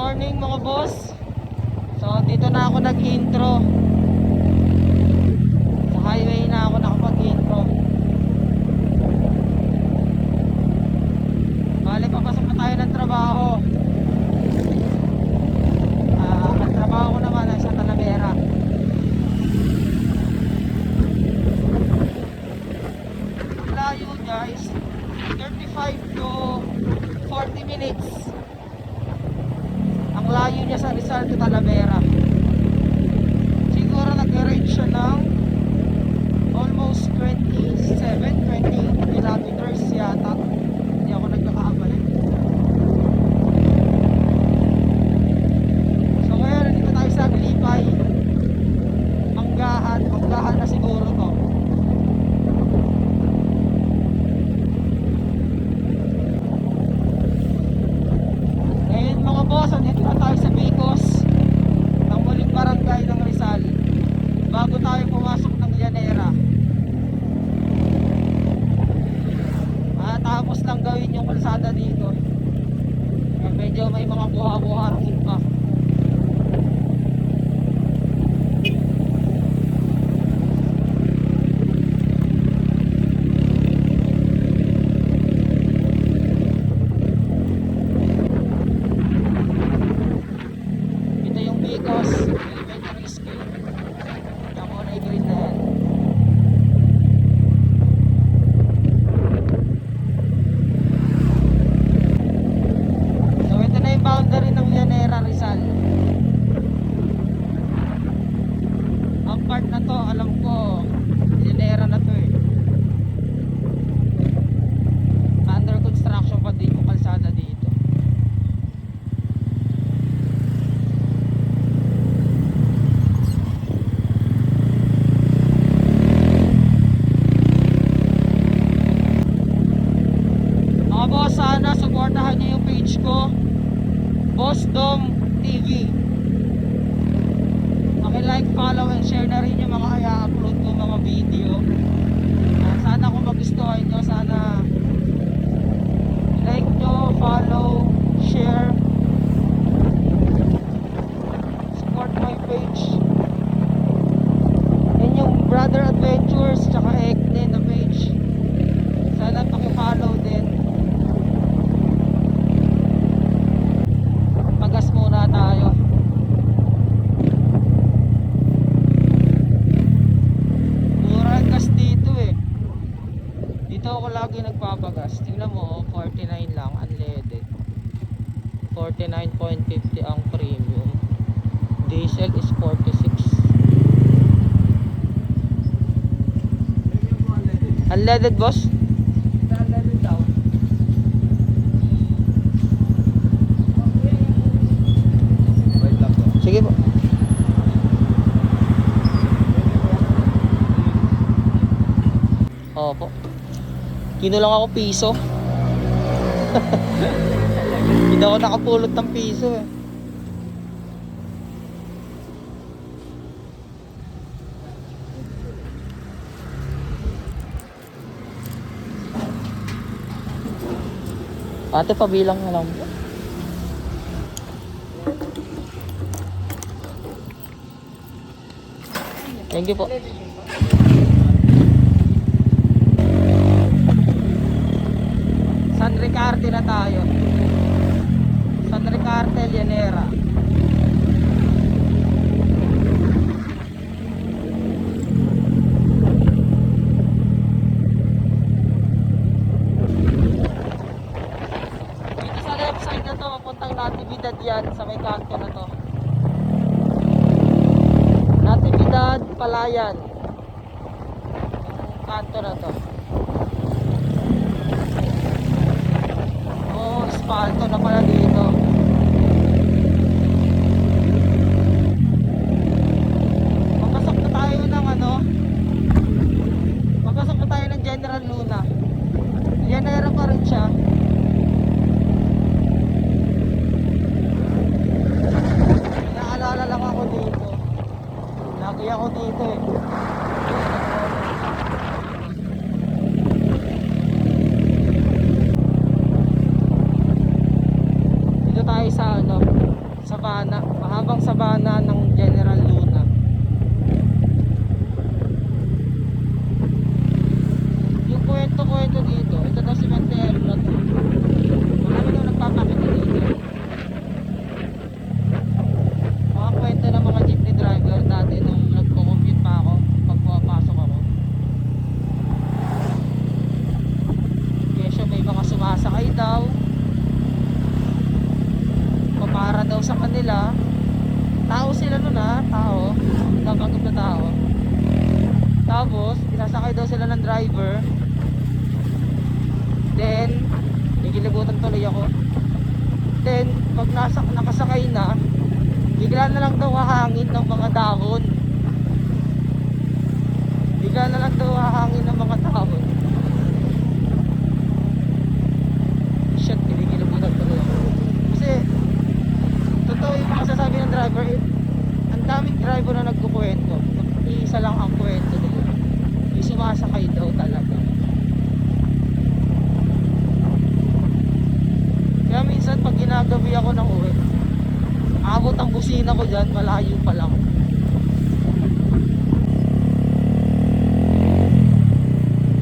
morning mga boss. So dito na ako nag-intro. Sa highway na ako nakapag-intro. Bale, papasok na tayo ng trabaho. Ang trabaho ko naman ay sa Talavera. Layo guys, 35 to 40 minutes ang layo niya sa Rizal to Talavera. Siguro nag-range siya ng almost 28 kilometers yata, hindi ako nagkakamali. So ngayon nandito tayo sa Aglipay, Manggahan na siguro to. Mga boss, andito na tayo sa Bicos, ang muling barangay ng Rizal, bago tayo pumasok ng Llanera. Tapos lang gawin yung kalsada dito. Medyo may mga buha-buhangin pa. Boundary ng Llanera, Rizal. Ang part na to, alam ko Llanera na to eh. Under construction pa din yung kalsada dito. Mga boss, sana supportahan niyo yung page ko, Boss Dom TV. Paki-like, follow, and share na rin yung mga i-upload ko mga video. Sana kung magustuhan nyo, sana like nyo, follow, share, support my page. Yan yung Brother Adventures tsaka Ekne na page. Sana paki-follow din. Magas muna tayo. Mura ang gas dito eh. Dito ako lagi nagpapagas. Tingnan mo, 49 lang unleaded, 49.50 ang premium. Diesel is 46. Unleaded boss? Unleaded daw. Sige po. Opo. Kinulang ako piso. Hindi ako nakapulot ng piso eh. Ate, pabilang na lang po. Thank you po. San Ricardo na tayo. San Ricardo, Llanera. Dito sa left side na to, papuntang Natividad yan, sa may kanto na to. Natividad, Palayan. Yung kanto na to. Oh, espalto na pala dito. Papasok na tayo ng ano? Papasok na tayo ng General Luna. Llanera pa rin siya. Naalala lang ako dito. Lagi ako dito eh. Dito tayo sa ano, mahabang sabana ng General Luna. Yung kwento dito, ito daw cemetery na to. Marami daw nagpapakita dito. Mga kwento ng mga jeepney driver dati nung nagko-commute pa ako pag pumapasok ako. Kesyo may mga sumasakay daw, para daw sa kanila. Tao sila nun ha, tao, nagkakagod na tao. Tapos isasakay daw sila ng driver. Then gigilibutan tuloy ako. Then pag nakasakay na, bigla na lang daw hahangin ng mga dahon. Bigla na lang daw hahangin ng mga dahon. Shit, gigilibutan tuloy ako. Kasi totoo yung masasabi ng driver, ang daming driver na nagkukwento. Iisa lang ang kwento nila, yung sumasakay daw talaga. Kaya minsan pag ginagabi ako ng uwi, abot ang busina ko dyan, malayo pa lang.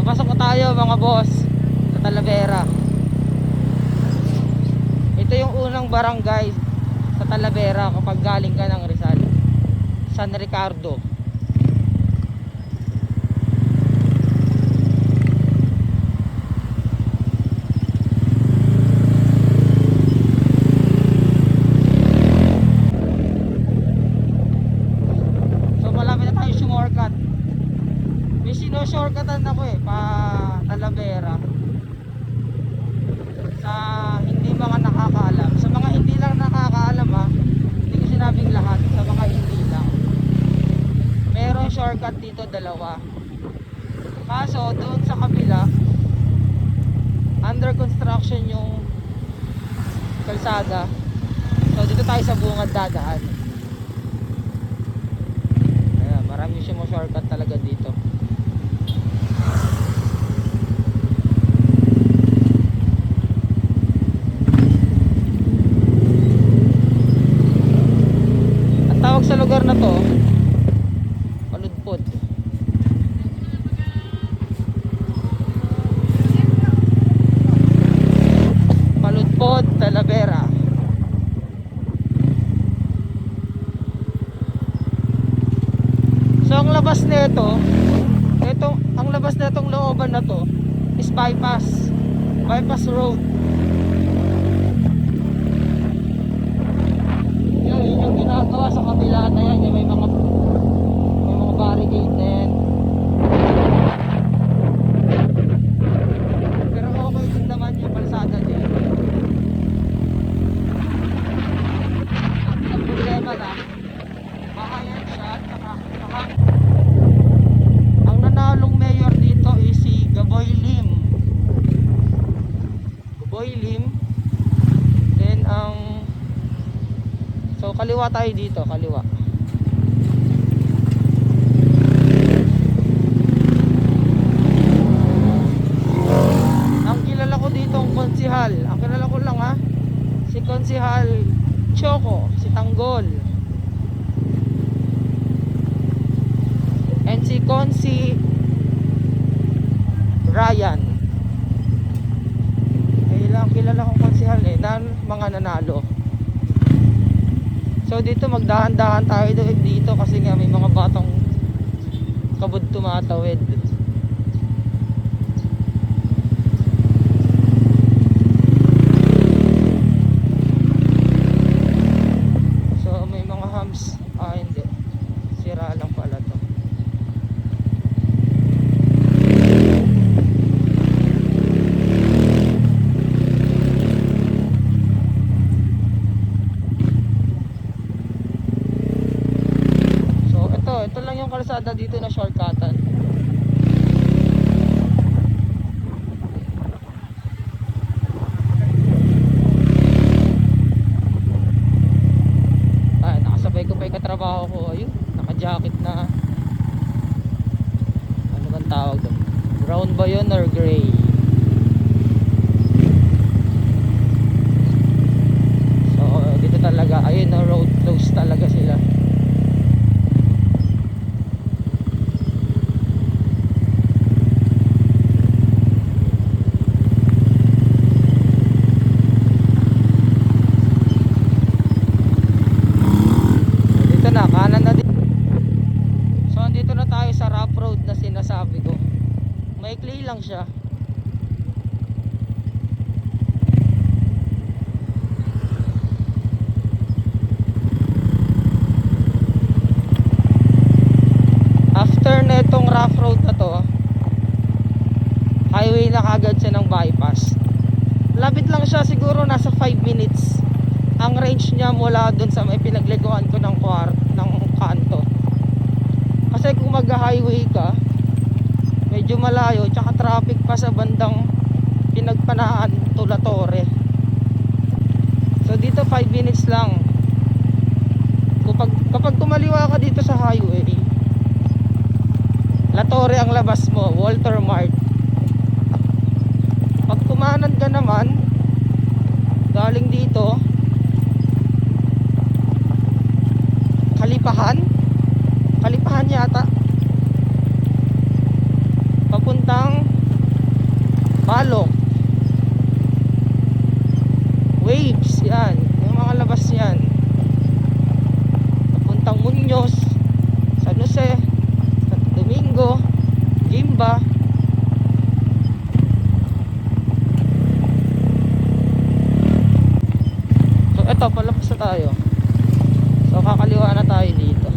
Papasok na tayo mga boss sa Talavera. Ito yung unang barangay sa Talavera kapag galing ka ng Rizal, San Ricardo. So malapit na tayo shortcut. May sino-shortcutan ako pa Talavera sa hindi mga nakakaalam. Sa mga hindi lang nakakaalam hindi ko sinabing lahat, sa mga hindi lang. Merong shortcut dito, dalawa. Kaso doon sa kabila under construction yung kalsada. So dito tayo sa bungad dadaan. Ayan, marami siyang shortcut talaga dito. Sa lugar na to, Paludpod. Paludpod, Talavera. So ang labas nito, ang labas nitong looban na to is bypass road. Yun yung ginagawa sa kabila na yan, may mga barricade na yan. Pero okay din naman yung kalsada din. Ang problema na, makayan siya at ang nanalong mayor dito is si Gaboy Lim. Then so kaliwa tayo dito, kaliwa. Ang kilala ko dito ang konsihal. Ang kilala ko lang si Konsihal Choco, si Tanggol. And si Konsi Ryan. Ang kilala kong konsihal na mga nanalo. So dito magdahan-dahan tayo dito kasi nga may mga batang kabud tumatawid. So may mga hams, hindi, sira lang pala to. Ito lang yung kalsada dito na shortcutan. Nakasabay ko pa yung katrabaho ko. Ayun, naka-jacket na. Ano bang tawag doon? Brown ba yun or gray? So dito talaga, ayun, siya. After netong rough road na to, highway na kagad siya ng bypass. Lapit lang siya, siguro nasa 5 minutes ang range niya mula dun sa may pinagliguan ko ng kanto. Kasi kung mag-highway ka, medyo malayo, tsaka traffic pa sa bandang Pinagpanaan to La Torre. So dito 5 minutes lang. Kapag tumaliwa ka dito sa highway, La Torre ang labas mo, Walter Mart. Pag kumanan ka naman galing dito, Kalipahan yata, papuntang Balok, Waves, yan yung mga labas yan. Papuntang Muñoz, San Jose, Santo Domingo, Gimba. So eto, palabas na tayo. So kakaliwa na tayo dito.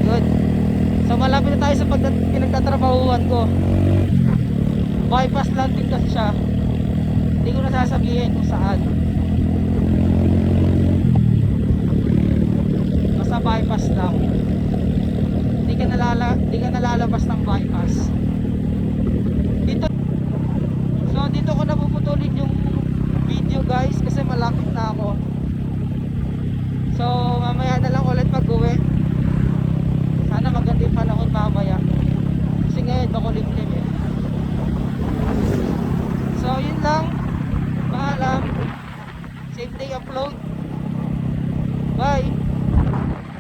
Good. So malapit na tayo sa pinagtatrabahuan ko. Bypass lang din kasi siya. Hindi ko na sasabihin kung saan. Basta bypass lang. Hindi ka nalalabas ng bypass. Dito ko na puputulin yung video guys kasi malapit na ako. So mamaya na lang ulit pag-uwi. Sana maganda yung panahon mamaya. Kasi ngayon makulimlim eh. So yun lang. Paalam. Same day upload. Bye.